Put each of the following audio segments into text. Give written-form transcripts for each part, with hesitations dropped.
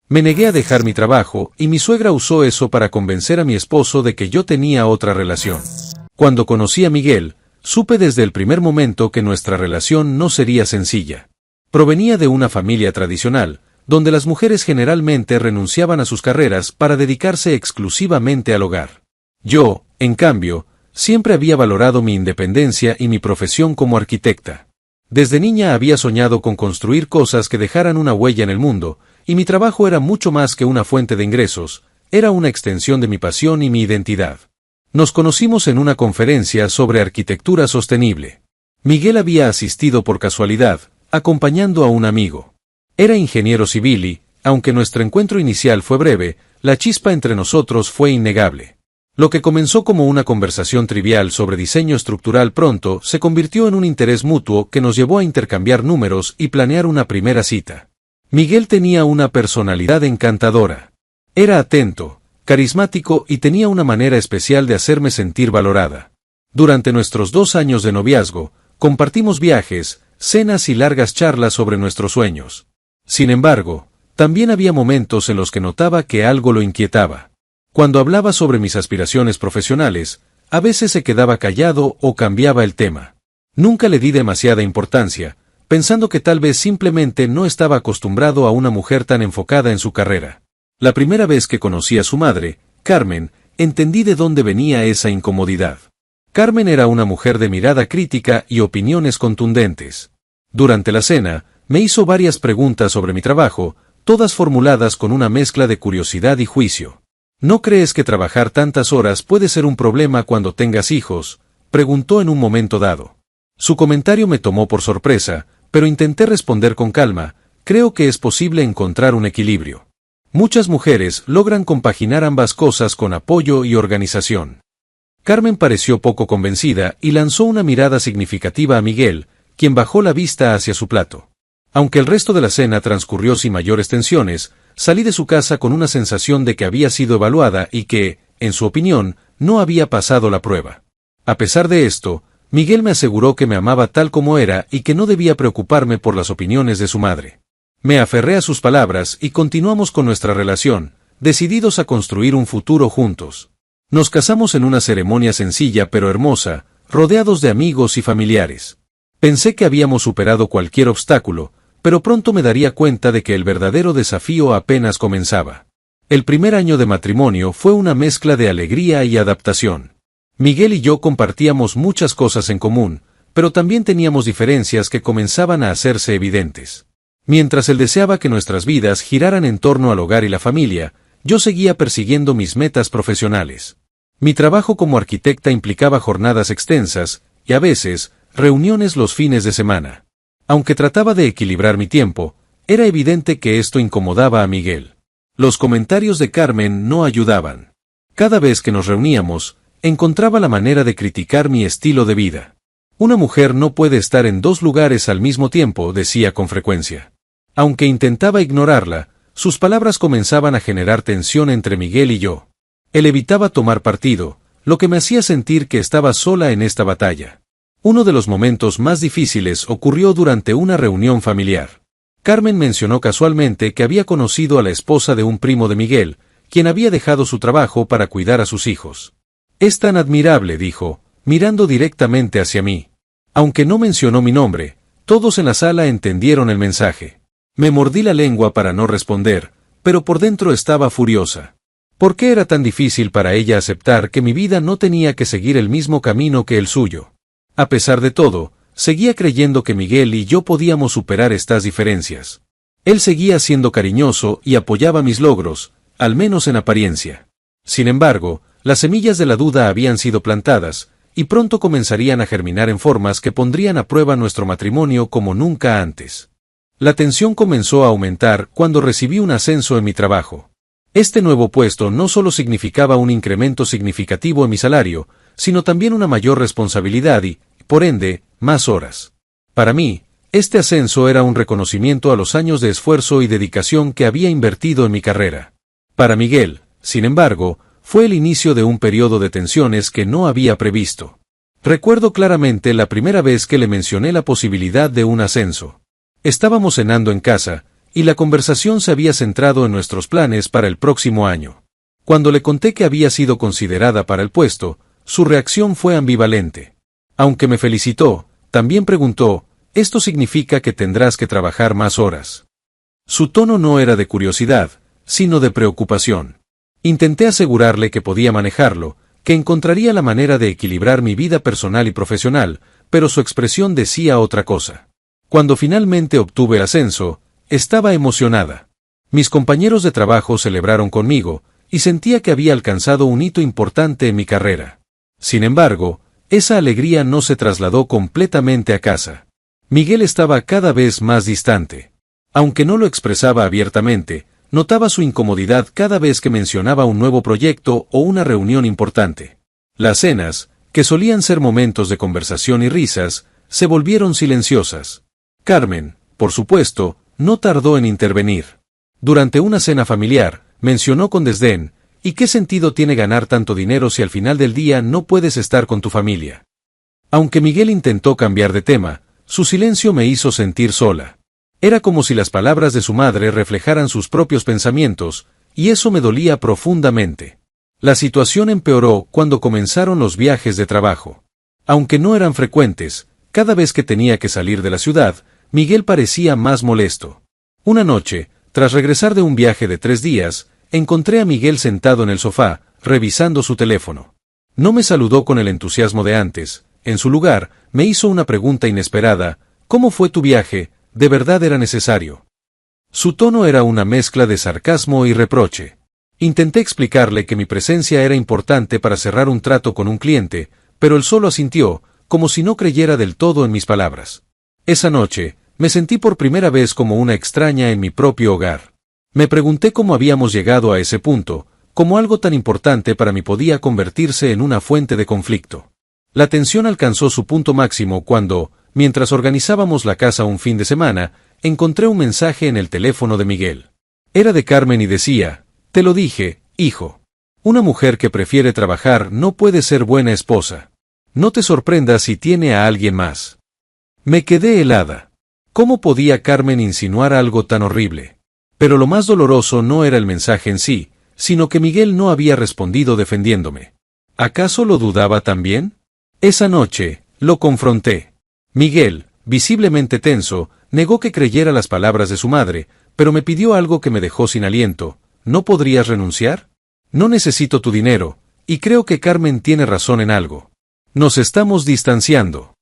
Me negué a dejar mi trabajo, y mi suegra usó eso para convencer a mi esposo de que yo tenía otra relación. Cuando conocí a Miguel, supe desde el primer momento que nuestra relación no sería sencilla. Provenía de una familia tradicional, donde las mujeres generalmente renunciaban a sus carreras para dedicarse exclusivamente al hogar. Yo, en cambio, siempre había valorado mi independencia y mi profesión como arquitecta. Desde niña había soñado con construir cosas que dejaran una huella en el mundo, y mi trabajo era mucho más que una fuente de ingresos, era una extensión de mi pasión y mi identidad. Nos conocimos en una conferencia sobre arquitectura sostenible. Miguel había asistido por casualidad, acompañando a un amigo. Era ingeniero civil y, aunque nuestro encuentro inicial fue breve, la chispa entre nosotros fue innegable. Lo que comenzó como una conversación trivial sobre diseño estructural pronto se convirtió en un interés mutuo que nos llevó a intercambiar números y planear una primera cita. Miguel tenía una personalidad encantadora. Era atento, carismático y tenía una manera especial de hacerme sentir valorada. Durante nuestros 2 años de noviazgo, compartimos viajes, cenas y largas charlas sobre nuestros sueños. Sin embargo, también había momentos en los que notaba que algo lo inquietaba. Cuando hablaba sobre mis aspiraciones profesionales, a veces se quedaba callado o cambiaba el tema. Nunca le di demasiada importancia, pensando que tal vez simplemente no estaba acostumbrado a una mujer tan enfocada en su carrera. La primera vez que conocí a su madre, Carmen, entendí de dónde venía esa incomodidad. Carmen era una mujer de mirada crítica y opiniones contundentes. Durante la cena, me hizo varias preguntas sobre mi trabajo, todas formuladas con una mezcla de curiosidad y juicio. ¿No crees que trabajar tantas horas puede ser un problema cuando tengas hijos?, preguntó en un momento dado. Su comentario me tomó por sorpresa, pero intenté responder con calma: creo que es posible encontrar un equilibrio. Muchas mujeres logran compaginar ambas cosas con apoyo y organización. Carmen pareció poco convencida y lanzó una mirada significativa a Miguel, quien bajó la vista hacia su plato. Aunque el resto de la cena transcurrió sin mayores tensiones, salí de su casa con una sensación de que había sido evaluada y que, en su opinión, no había pasado la prueba. A pesar de esto, Miguel me aseguró que me amaba tal como era y que no debía preocuparme por las opiniones de su madre. Me aferré a sus palabras y continuamos con nuestra relación, decididos a construir un futuro juntos. Nos casamos en una ceremonia sencilla pero hermosa, rodeados de amigos y familiares. Pensé que habíamos superado cualquier obstáculo, pero pronto me daría cuenta de que el verdadero desafío apenas comenzaba. El primer año de matrimonio fue una mezcla de alegría y adaptación. Miguel y yo compartíamos muchas cosas en común, pero también teníamos diferencias que comenzaban a hacerse evidentes. Mientras él deseaba que nuestras vidas giraran en torno al hogar y la familia, yo seguía persiguiendo mis metas profesionales. Mi trabajo como arquitecta implicaba jornadas extensas, y a veces, reuniones los fines de semana. Aunque trataba de equilibrar mi tiempo, era evidente que esto incomodaba a Miguel. Los comentarios de Carmen no ayudaban. Cada vez que nos reuníamos, encontraba la manera de criticar mi estilo de vida. Una mujer no puede estar en 2 lugares al mismo tiempo, decía con frecuencia. Aunque intentaba ignorarla, sus palabras comenzaban a generar tensión entre Miguel y yo. Él evitaba tomar partido, lo que me hacía sentir que estaba sola en esta batalla. Uno de los momentos más difíciles ocurrió durante una reunión familiar. Carmen mencionó casualmente que había conocido a la esposa de un primo de Miguel, quien había dejado su trabajo para cuidar a sus hijos. «Es tan admirable», dijo, mirando directamente hacia mí. Aunque no mencionó mi nombre, todos en la sala entendieron el mensaje. Me mordí la lengua para no responder, pero por dentro estaba furiosa. ¿Por qué era tan difícil para ella aceptar que mi vida no tenía que seguir el mismo camino que el suyo? A pesar de todo, seguía creyendo que Miguel y yo podíamos superar estas diferencias. Él seguía siendo cariñoso y apoyaba mis logros, al menos en apariencia. Sin embargo, las semillas de la duda habían sido plantadas, y pronto comenzarían a germinar en formas que pondrían a prueba nuestro matrimonio como nunca antes. La tensión comenzó a aumentar cuando recibí un ascenso en mi trabajo. Este nuevo puesto no solo significaba un incremento significativo en mi salario, sino también una mayor responsabilidad y, por ende, más horas. Para mí, este ascenso era un reconocimiento a los años de esfuerzo y dedicación que había invertido en mi carrera. Para Miguel, sin embargo, fue el inicio de un periodo de tensiones que no había previsto. Recuerdo claramente la primera vez que le mencioné la posibilidad de un ascenso. Estábamos cenando en casa, y la conversación se había centrado en nuestros planes para el próximo año. Cuando le conté que había sido considerada para el puesto, su reacción fue ambivalente. Aunque me felicitó, también preguntó, «¿Esto significa que tendrás que trabajar más horas?». Su tono no era de curiosidad, sino de preocupación. Intenté asegurarle que podía manejarlo, que encontraría la manera de equilibrar mi vida personal y profesional, pero su expresión decía otra cosa. Cuando finalmente obtuve el ascenso, estaba emocionada. Mis compañeros de trabajo celebraron conmigo, y sentía que había alcanzado un hito importante en mi carrera. Sin embargo, esa alegría no se trasladó completamente a casa. Miguel estaba cada vez más distante. Aunque no lo expresaba abiertamente, notaba su incomodidad cada vez que mencionaba un nuevo proyecto o una reunión importante. Las cenas, que solían ser momentos de conversación y risas, se volvieron silenciosas. Carmen, por supuesto, no tardó en intervenir. Durante una cena familiar, mencionó con desdén, ¿y qué sentido tiene ganar tanto dinero si al final del día no puedes estar con tu familia? Aunque Miguel intentó cambiar de tema, su silencio me hizo sentir sola. Era como si las palabras de su madre reflejaran sus propios pensamientos, y eso me dolía profundamente. La situación empeoró cuando comenzaron los viajes de trabajo. Aunque no eran frecuentes, cada vez que tenía que salir de la ciudad, Miguel parecía más molesto. Una noche, tras regresar de un viaje de 3 días, encontré a Miguel sentado en el sofá, revisando su teléfono. No me saludó con el entusiasmo de antes. En su lugar, me hizo una pregunta inesperada: ¿cómo fue tu viaje? ¿De verdad era necesario? Su tono era una mezcla de sarcasmo y reproche. Intenté explicarle que mi presencia era importante para cerrar un trato con un cliente, pero él solo asintió, como si no creyera del todo en mis palabras. Esa noche, me sentí por primera vez como una extraña en mi propio hogar. Me pregunté cómo habíamos llegado a ese punto, cómo algo tan importante para mí podía convertirse en una fuente de conflicto. La tensión alcanzó su punto máximo cuando, mientras organizábamos la casa un fin de semana, encontré un mensaje en el teléfono de Miguel. Era de Carmen y decía: «Te lo dije, hijo. Una mujer que prefiere trabajar no puede ser buena esposa. No te sorprendas si tiene a alguien más». Me quedé helada. ¿Cómo podía Carmen insinuar algo tan horrible? Pero lo más doloroso no era el mensaje en sí, sino que Miguel no había respondido defendiéndome. ¿Acaso lo dudaba también? Esa noche, lo confronté. Miguel, visiblemente tenso, negó que creyera las palabras de su madre, pero me pidió algo que me dejó sin aliento. ¿No podrías renunciar? No necesito tu dinero, y creo que Carmen tiene razón en algo. Nos estamos distanciando.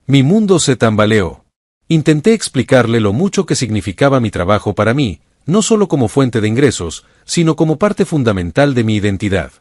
Mi mundo se tambaleó. Intenté explicarle lo mucho que significaba mi trabajo para mí, no solo como fuente de ingresos, sino como parte fundamental de mi identidad.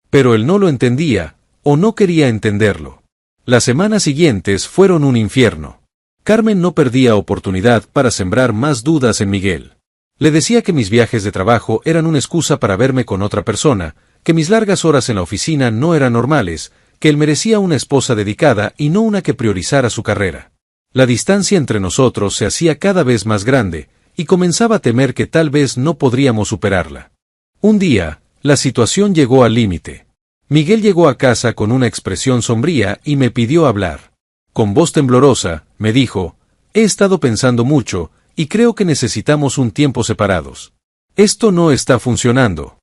Pero él no lo entendía, o no quería entenderlo. Las semanas siguientes fueron un infierno. Carmen no perdía oportunidad para sembrar más dudas en Miguel. Le decía que mis viajes de trabajo eran una excusa para verme con otra persona, que mis largas horas en la oficina no eran normales, que él merecía una esposa dedicada y no una que priorizara su carrera. La distancia entre nosotros se hacía cada vez más grande, y comenzaba a temer que tal vez no podríamos superarla. Un día, la situación llegó al límite. Miguel llegó a casa con una expresión sombría y me pidió hablar. Con voz temblorosa, me dijo: «He estado pensando mucho, y creo que necesitamos un tiempo separados. Esto no está funcionando».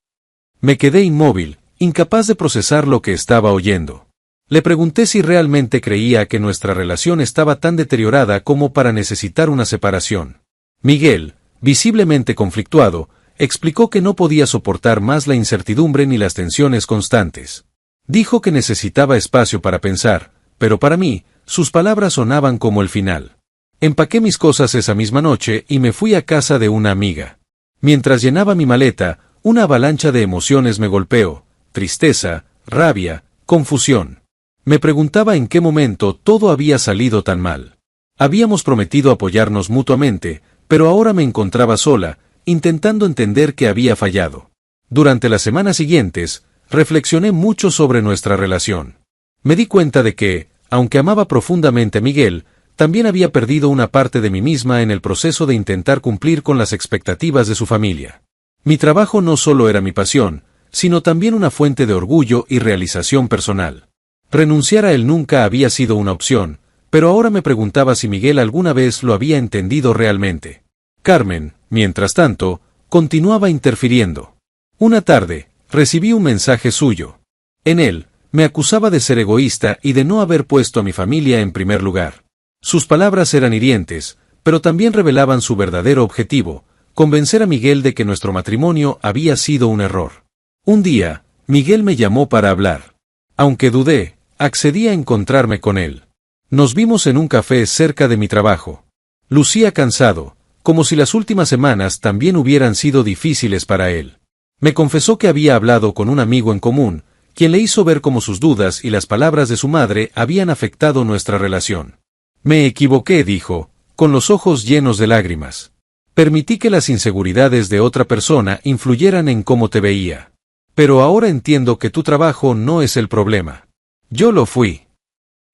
Me quedé inmóvil, incapaz de procesar lo que estaba oyendo. Le pregunté si realmente creía que nuestra relación estaba tan deteriorada como para necesitar una separación. Miguel, visiblemente conflictuado, explicó que no podía soportar más la incertidumbre ni las tensiones constantes. Dijo que necesitaba espacio para pensar, pero para mí, sus palabras sonaban como el final. Empaqué mis cosas esa misma noche y me fui a casa de una amiga. Mientras llenaba mi maleta, una avalancha de emociones me golpeó: tristeza, rabia, confusión. Me preguntaba en qué momento todo había salido tan mal. Habíamos prometido apoyarnos mutuamente, pero ahora me encontraba sola, intentando entender qué había fallado. Durante las semanas siguientes, reflexioné mucho sobre nuestra relación. Me di cuenta de que, aunque amaba profundamente a Miguel, también había perdido una parte de mí misma en el proceso de intentar cumplir con las expectativas de su familia. Mi trabajo no solo era mi pasión, sino también una fuente de orgullo y realización personal. Renunciar a él nunca había sido una opción, pero ahora me preguntaba si Miguel alguna vez lo había entendido realmente. Carmen, Mientras tanto, continuaba interfiriendo. Una tarde, recibí un mensaje suyo. En él, me acusaba de ser egoísta y de no haber puesto a mi familia en primer lugar. Sus palabras eran hirientes, pero también revelaban su verdadero objetivo: convencer a Miguel de que nuestro matrimonio había sido un error. Un día, Miguel me llamó para hablar. Aunque dudé, accedí a encontrarme con él. Nos vimos en un café cerca de mi trabajo. Lucía cansado, como si las últimas semanas también hubieran sido difíciles para él. Me confesó que había hablado con un amigo en común, quien le hizo ver cómo sus dudas y las palabras de su madre habían afectado nuestra relación. Me equivoqué, dijo, con los ojos llenos de lágrimas. Permití que las inseguridades de otra persona influyeran en cómo te veía. Pero ahora entiendo que tu trabajo no es el problema. Yo lo fui.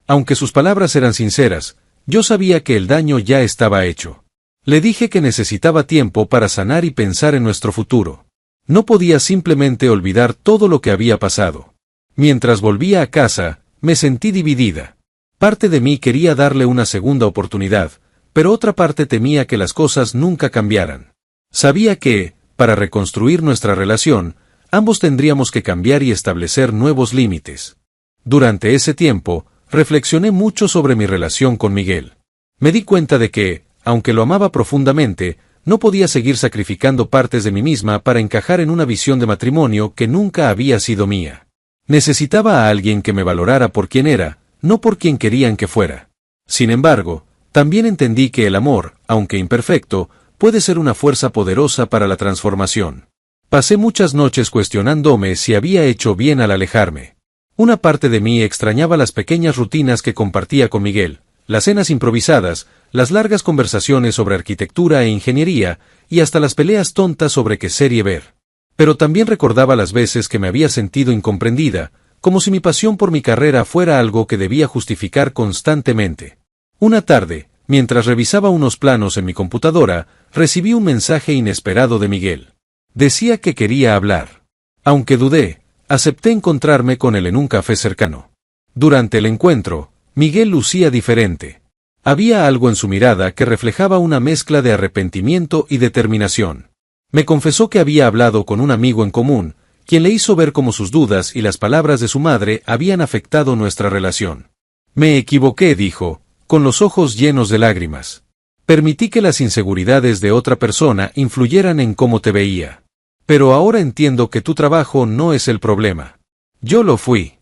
Aunque sus palabras eran sinceras, yo sabía que el daño ya estaba hecho. Le dije que necesitaba tiempo para sanar y pensar en nuestro futuro. No podía simplemente olvidar todo lo que había pasado. Mientras volvía a casa, me sentí dividida. Parte de mí quería darle una segunda oportunidad, pero otra parte temía que las cosas nunca cambiaran. Sabía que, para reconstruir nuestra relación, ambos tendríamos que cambiar y establecer nuevos límites. Durante ese tiempo, reflexioné mucho sobre mi relación con Miguel. Me di cuenta de que, aunque lo amaba profundamente, no podía seguir sacrificando partes de mí misma para encajar en una visión de matrimonio que nunca había sido mía. Necesitaba a alguien que me valorara por quien era, no por quien querían que fuera. Sin embargo, también entendí que el amor, aunque imperfecto, puede ser una fuerza poderosa para la transformación. Pasé muchas noches cuestionándome si había hecho bien al alejarme. Una parte de mí extrañaba las pequeñas rutinas que compartía con Miguel, las cenas improvisadas, las largas conversaciones sobre arquitectura e ingeniería, y hasta las peleas tontas sobre qué serie ver. Pero también recordaba las veces que me había sentido incomprendida, como si mi pasión por mi carrera fuera algo que debía justificar constantemente. Una tarde, mientras revisaba unos planos en mi computadora, recibí un mensaje inesperado de Miguel. Decía que quería hablar. Aunque dudé, acepté encontrarme con él en un café cercano. Durante el encuentro, Miguel lucía diferente. Había algo en su mirada que reflejaba una mezcla de arrepentimiento y determinación. Me confesó que había hablado con un amigo en común, quien le hizo ver cómo sus dudas y las palabras de su madre habían afectado nuestra relación. Me equivoqué, dijo, con los ojos llenos de lágrimas. Permití que las inseguridades de otra persona influyeran en cómo te veía. Pero ahora entiendo que tu trabajo no es el problema. Yo lo fui.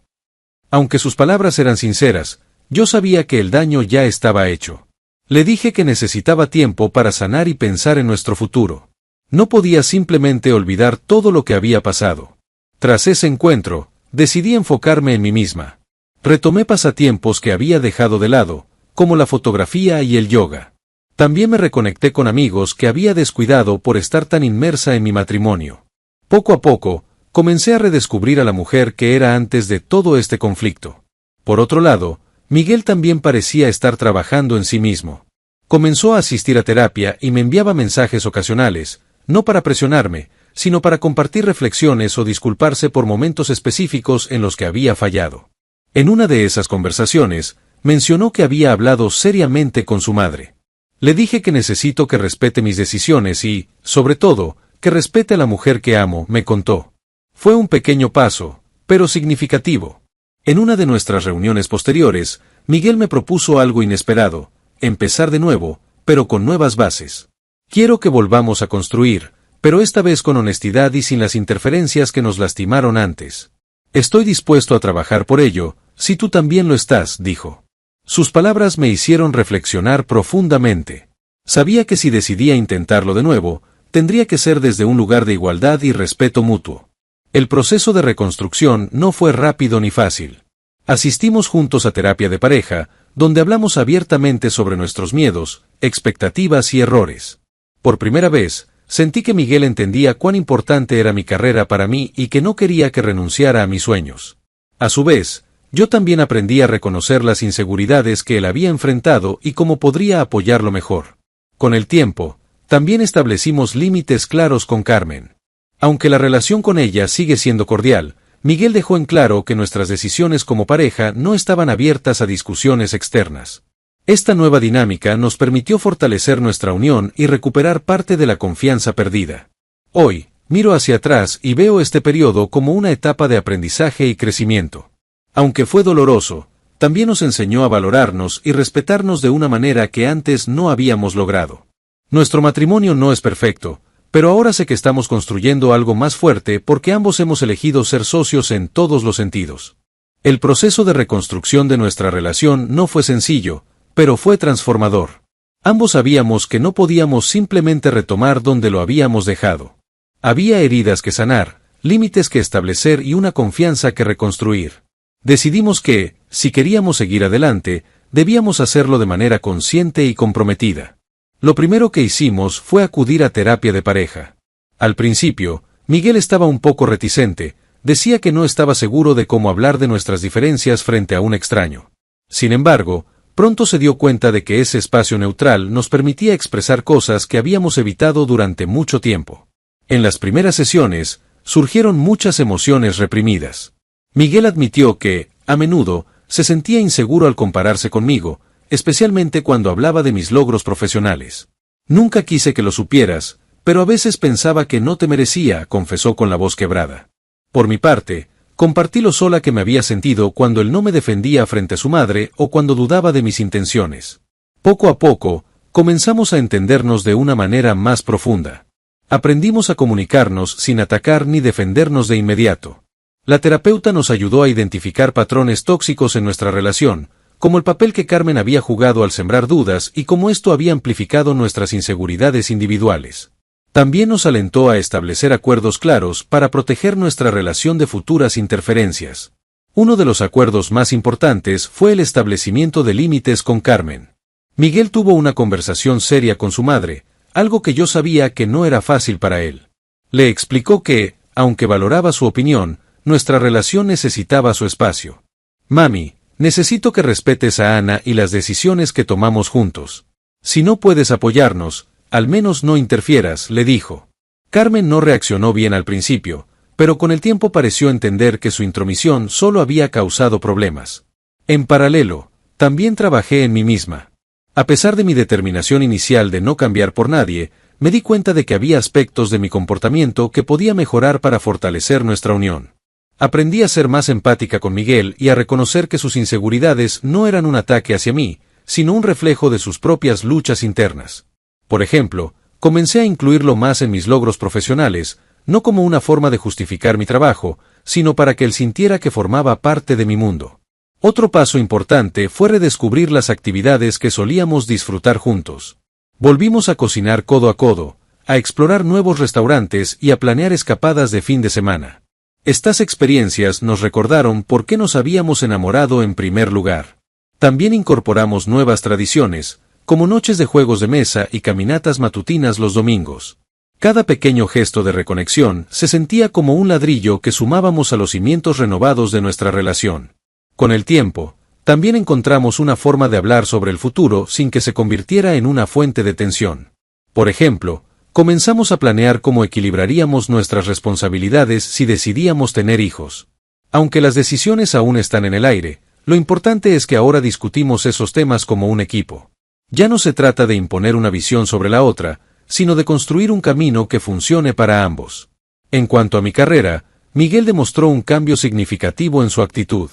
Aunque sus palabras eran sinceras, yo sabía que el daño ya estaba hecho. Le dije que necesitaba tiempo para sanar y pensar en nuestro futuro. No podía simplemente olvidar todo lo que había pasado. Tras ese encuentro, decidí enfocarme en mí misma. Retomé pasatiempos que había dejado de lado, como la fotografía y el yoga. También me reconecté con amigos que había descuidado por estar tan inmersa en mi matrimonio. Poco a poco, comencé a redescubrir a la mujer que era antes de todo este conflicto. Por otro lado, Miguel también parecía estar trabajando en sí mismo. Comenzó a asistir a terapia y me enviaba mensajes ocasionales, no para presionarme, sino para compartir reflexiones o disculparse por momentos específicos en los que había fallado. En una de esas conversaciones, mencionó que había hablado seriamente con su madre. Le dije que necesito que respete mis decisiones y, sobre todo, que respete a la mujer que amo, me contó. Fue un pequeño paso, pero significativo. En una de nuestras reuniones posteriores, Miguel me propuso algo inesperado: empezar de nuevo, pero con nuevas bases. Quiero que volvamos a construir, pero esta vez con honestidad y sin las interferencias que nos lastimaron antes. Estoy dispuesto a trabajar por ello, si tú también lo estás, dijo. Sus palabras me hicieron reflexionar profundamente. Sabía que si decidía intentarlo de nuevo, tendría que ser desde un lugar de igualdad y respeto mutuo. El proceso de reconstrucción no fue rápido ni fácil. Asistimos juntos a terapia de pareja, donde hablamos abiertamente sobre nuestros miedos, expectativas y errores. Por primera vez, sentí que Miguel entendía cuán importante era mi carrera para mí y que no quería que renunciara a mis sueños. A su vez, yo también aprendí a reconocer las inseguridades que él había enfrentado y cómo podría apoyarlo mejor. Con el tiempo, también establecimos límites claros con Carmen. Aunque la relación con ella sigue siendo cordial, Miguel dejó en claro que nuestras decisiones como pareja no estaban abiertas a discusiones externas. Esta nueva dinámica nos permitió fortalecer nuestra unión y recuperar parte de la confianza perdida. Hoy, miro hacia atrás y veo este periodo como una etapa de aprendizaje y crecimiento. Aunque fue doloroso, también nos enseñó a valorarnos y respetarnos de una manera que antes no habíamos logrado. Nuestro matrimonio no es perfecto, pero ahora sé que estamos construyendo algo más fuerte porque ambos hemos elegido ser socios en todos los sentidos. El proceso de reconstrucción de nuestra relación no fue sencillo, pero fue transformador. Ambos sabíamos que no podíamos simplemente retomar donde lo habíamos dejado. Había heridas que sanar, límites que establecer y una confianza que reconstruir. Decidimos que, si queríamos seguir adelante, debíamos hacerlo de manera consciente y comprometida. Lo primero que hicimos fue acudir a terapia de pareja. Al principio, Miguel estaba un poco reticente, decía que no estaba seguro de cómo hablar de nuestras diferencias frente a un extraño. Sin embargo, pronto se dio cuenta de que ese espacio neutral nos permitía expresar cosas que habíamos evitado durante mucho tiempo. En las primeras sesiones, surgieron muchas emociones reprimidas. Miguel admitió que, a menudo, se sentía inseguro al compararse conmigo, especialmente cuando hablaba de mis logros profesionales. Nunca quise que lo supieras, pero a veces pensaba que no te merecía, confesó con la voz quebrada. Por mi parte, compartí lo sola que me había sentido cuando él no me defendía frente a su madre o cuando dudaba de mis intenciones. Poco a poco, comenzamos a entendernos de una manera más profunda. Aprendimos a comunicarnos sin atacar ni defendernos de inmediato. La terapeuta nos ayudó a identificar patrones tóxicos en nuestra relación, como el papel que Carmen había jugado al sembrar dudas y cómo esto había amplificado nuestras inseguridades individuales. También nos alentó a establecer acuerdos claros para proteger nuestra relación de futuras interferencias. Uno de los acuerdos más importantes fue el establecimiento de límites con Carmen. Miguel tuvo una conversación seria con su madre, algo que yo sabía que no era fácil para él. Le explicó que, aunque valoraba su opinión, nuestra relación necesitaba su espacio. Mami, necesito que respetes a Ana y las decisiones que tomamos juntos. Si no puedes apoyarnos, al menos no interfieras, le dijo. Carmen no reaccionó bien al principio, pero con el tiempo pareció entender que su intromisión solo había causado problemas. En paralelo, también trabajé en mí misma. A pesar de mi determinación inicial de no cambiar por nadie, me di cuenta de que había aspectos de mi comportamiento que podía mejorar para fortalecer nuestra unión. Aprendí a ser más empática con Miguel y a reconocer que sus inseguridades no eran un ataque hacia mí, sino un reflejo de sus propias luchas internas. Por ejemplo, comencé a incluirlo más en mis logros profesionales, no como una forma de justificar mi trabajo, sino para que él sintiera que formaba parte de mi mundo. Otro paso importante fue redescubrir las actividades que solíamos disfrutar juntos. Volvimos a cocinar codo a codo, a explorar nuevos restaurantes y a planear escapadas de fin de semana. Estas experiencias nos recordaron por qué nos habíamos enamorado en primer lugar. También incorporamos nuevas tradiciones, como noches de juegos de mesa y caminatas matutinas los domingos. Cada pequeño gesto de reconexión se sentía como un ladrillo que sumábamos a los cimientos renovados de nuestra relación. Con el tiempo, también encontramos una forma de hablar sobre el futuro sin que se convirtiera en una fuente de tensión. Por ejemplo, comenzamos a planear cómo equilibraríamos nuestras responsabilidades si decidíamos tener hijos. Aunque las decisiones aún están en el aire, lo importante es que ahora discutimos esos temas como un equipo. Ya no se trata de imponer una visión sobre la otra, sino de construir un camino que funcione para ambos. En cuanto a mi carrera, Miguel demostró un cambio significativo en su actitud.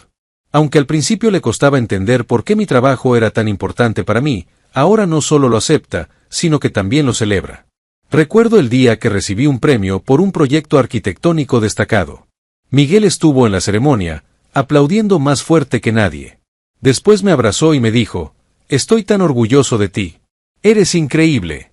Aunque al principio le costaba entender por qué mi trabajo era tan importante para mí, ahora no solo lo acepta, sino que también lo celebra. Recuerdo el día que recibí un premio por un proyecto arquitectónico destacado. Miguel estuvo en la ceremonia, aplaudiendo más fuerte que nadie. Después me abrazó y me dijo, «Estoy tan orgulloso de ti. Eres increíble».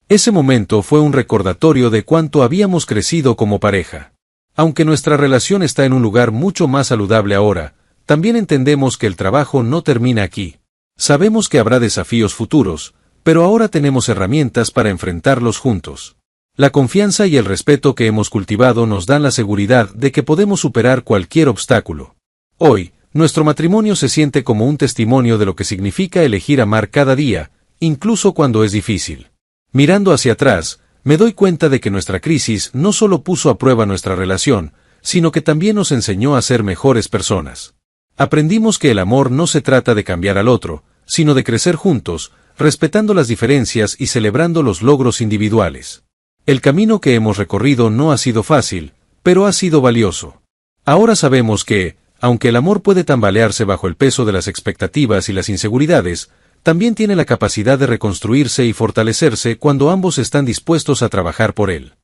Ese momento fue un recordatorio de cuánto habíamos crecido como pareja. Aunque nuestra relación está en un lugar mucho más saludable ahora, también entendemos que el trabajo no termina aquí. Sabemos que habrá desafíos futuros, pero ahora tenemos herramientas para enfrentarlos juntos. La confianza y el respeto que hemos cultivado nos dan la seguridad de que podemos superar cualquier obstáculo. Hoy, nuestro matrimonio se siente como un testimonio de lo que significa elegir amar cada día, incluso cuando es difícil. Mirando hacia atrás, me doy cuenta de que nuestra crisis no solo puso a prueba nuestra relación, sino que también nos enseñó a ser mejores personas. Aprendimos que el amor no se trata de cambiar al otro, sino de crecer juntos, respetando las diferencias y celebrando los logros individuales. El camino que hemos recorrido no ha sido fácil, pero ha sido valioso. Ahora sabemos que, aunque el amor puede tambalearse bajo el peso de las expectativas y las inseguridades, también tiene la capacidad de reconstruirse y fortalecerse cuando ambos están dispuestos a trabajar por él.